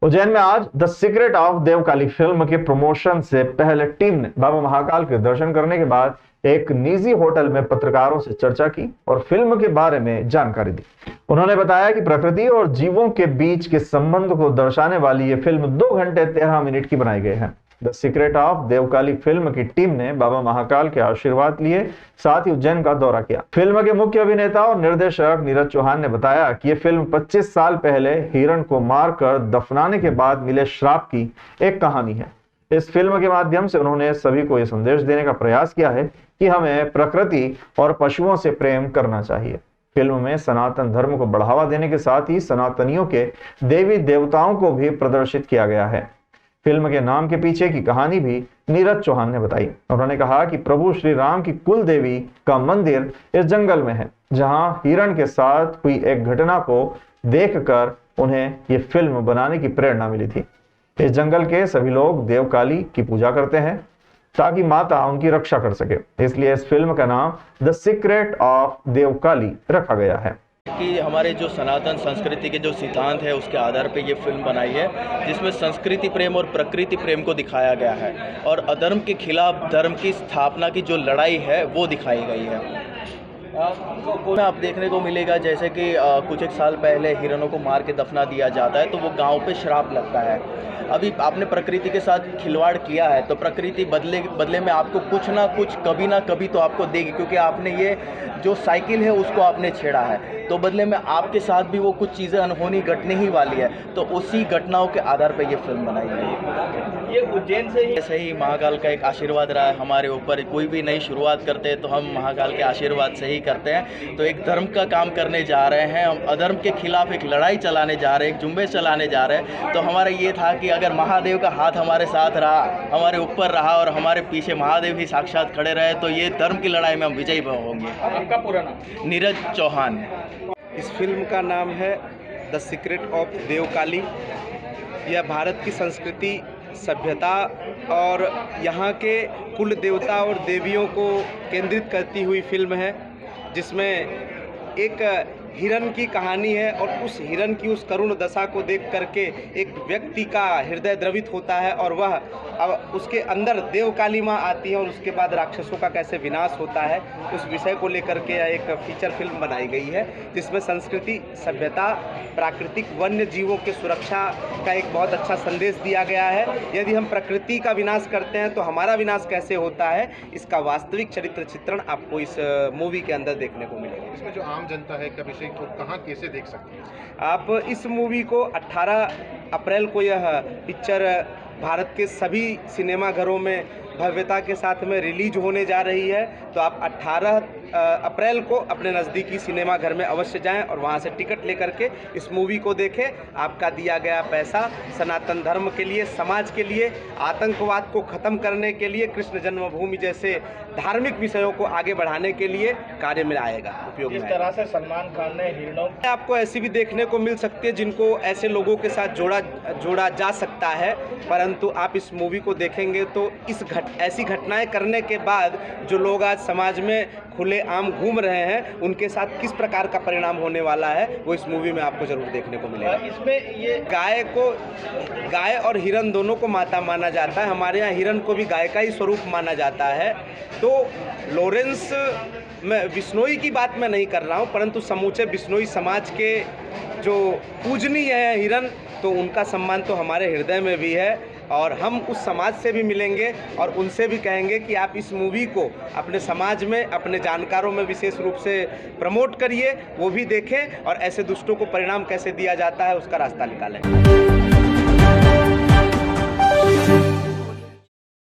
उज्जैन में आज the secret of Devkali film के प्रमोशन से पहले टीम ने बाबा महाकाल के दर्शन करने के बाद एक निजी होटल में पत्रकारों से चर्चा की और फिल्म के बारे में जानकारी दी। उन्होंने बताया कि प्रकृति और जीवों के बीच के संबंध को दर्शाने वाली ये फिल्म 2 घंटे 13 मिनट की बनाई गई है। The secret of Devkali film की टीम ने बाबा महाकाल के आशीर्वाद लिए, साथ ही उज्जैन का दौरा किया। फिल्म के मुख्य अभिनेता और निर्देशक नीरज चौहान ने बताया कि यह फिल्म 25 साल पहले हिरण को मारकर दफनाने के बाद मिले श्राप की एक कहानी है। इस फिल्म के माध्यम से उन्होंने सभी को यह संदेश देने का प्रयास किया है कि हमें प्रकृति और पशुओं से प्रेम करना चाहिए। फिल्म में सनातन धर्म को बढ़ावा देने के साथ ही सनातनियों के देवी देवताओं को भी प्रदर्शित किया गया है। फिल्म के नाम के पीछे की कहानी भी नीरज चौहान ने बताई। उन्होंने कहा कि प्रभु श्री राम की कुल देवी का मंदिर इस जंगल में है, जहां हिरण के साथ हुई एक घटना को देखकर उन्हें ये फिल्म बनाने की प्रेरणा मिली थी। इस जंगल के सभी लोग देवकाली की पूजा करते हैं ताकि माता उनकी रक्षा कर सके, इसलिए इस फिल्म का नाम द सीक्रेट ऑफ देवकाली रखा गया है। कि हमारे जो सनातन संस्कृति के जो सिद्धांत है उसके आधार पे ये फिल्म बनाई है, जिसमें संस्कृति प्रेम और प्रकृति प्रेम को दिखाया गया है और अधर्म के खिलाफ धर्म की स्थापना की जो लड़ाई है वो दिखाई गई है। आप देखने को मिलेगा जैसे कि कुछ एक साल पहले हिरणों को मार के दफना दिया जाता है तो वो गांव पे श्राप लगता है। अभी आपने प्रकृति के साथ खिलवाड़ किया है तो प्रकृति बदले में आपको कुछ ना कुछ कभी ना कभी तो आपको देगी, क्योंकि आपने ये जो साइकिल है उसको आपने छेड़ा है, तो बदले में आपके साथ भी वो कुछ चीज़ें अनहोनी घटने ही वाली है। तो उसी घटनाओं के आधार पर ये फिल्म बनाई गई है। ये उज्जैन से ही ऐसे ही महाकाल का एक आशीर्वाद रहा है हमारे ऊपर। कोई भी नई शुरुआत करते हैं तो हम महाकाल के आशीर्वाद से ही करते हैं। तो एक धर्म का काम करने जा रहे हैं, हम अधर्म के खिलाफ एक लड़ाई चलाने जा रहे हैं, एक जुम्बे चलाने जा रहे हैं। तो हमारा ये था कि अगर महादेव का हाथ हमारे साथ रहा, हमारे ऊपर रहा और हमारे पीछे महादेव ही साक्षात खड़े रहे तो ये धर्म की लड़ाई में हम विजयी होंगे। आपका पूरा नाम? नीरज चौहान। इस फिल्म का नाम है द सीक्रेट ऑफ देवकाली। यह भारत की संस्कृति, सभ्यता और यहाँ के कुल देवता और देवियों को केंद्रित करती हुई फिल्म है, जिसमें एक हिरण की कहानी है और उस हिरण की उस करुण दशा को देख करके एक व्यक्ति का हृदय द्रवित होता है और वह अब उसके अंदर देवकाली माँ आती है और उसके बाद राक्षसों का कैसे विनाश होता है, उस विषय को लेकर के एक फीचर फिल्म बनाई गई है, जिसमें संस्कृति, सभ्यता, प्राकृतिक वन्य जीवों के सुरक्षा का एक बहुत अच्छा संदेश दिया गया है। यदि हम प्रकृति का विनाश करते हैं तो हमारा विनाश कैसे होता है, इसका वास्तविक चरित्र चित्रण आपको इस मूवी के अंदर देखने को मिलेगा। इसमें जो आम जनता है कभी से तो कहाँ कैसे देख सकते हैं? आप इस मूवी को 18 अप्रैल को यह पिक्चर भारत के सभी सिनेमाघरों में भव्यता के साथ में रिलीज होने जा रही है। तो आप 18 अप्रैल को अपने नज़दीकी सिनेमा घर में अवश्य जाएं और वहां से टिकट लेकर के इस मूवी को देखें। आपका दिया गया पैसा सनातन धर्म के लिए, समाज के लिए, आतंकवाद को ख़त्म करने के लिए, कृष्ण जन्मभूमि जैसे धार्मिक विषयों को आगे बढ़ाने के लिए कार्य में आएगा, उपयोग में आएगा। इस तरह से सलमान खान ने हिरणों आपको ऐसी भी देखने को मिल सकती है जिनको ऐसे लोगों के साथ जोड़ा जा सकता है, परंतु आप इस मूवी को देखेंगे तो ऐसी घटनाएं करने के बाद जो लोग आज समाज में खुले आम घूम रहे हैं उनके साथ किस प्रकार का परिणाम होने वाला है वो इस मूवी में आपको जरूर देखने को मिलेगा। इसमें ये गाय और हिरण दोनों को माता माना जाता है। हमारे यहाँ हिरण को भी गाय का ही स्वरूप माना जाता है। तो लॉरेंस मैं बिश्नोई की बात मैं नहीं कर रहा हूँ, परंतु समूचे बिश्नोई समाज के जो पूजनीय है हिरण, तो उनका सम्मान तो हमारे हृदय में भी है और हम उस समाज से भी मिलेंगे और उनसे भी कहेंगे कि आप इस मूवी को अपने समाज में, अपने जानकारों में विशेष रूप से प्रमोट करिए, वो भी देखें और ऐसे दुष्टों को परिणाम कैसे दिया जाता है उसका रास्ता निकालें।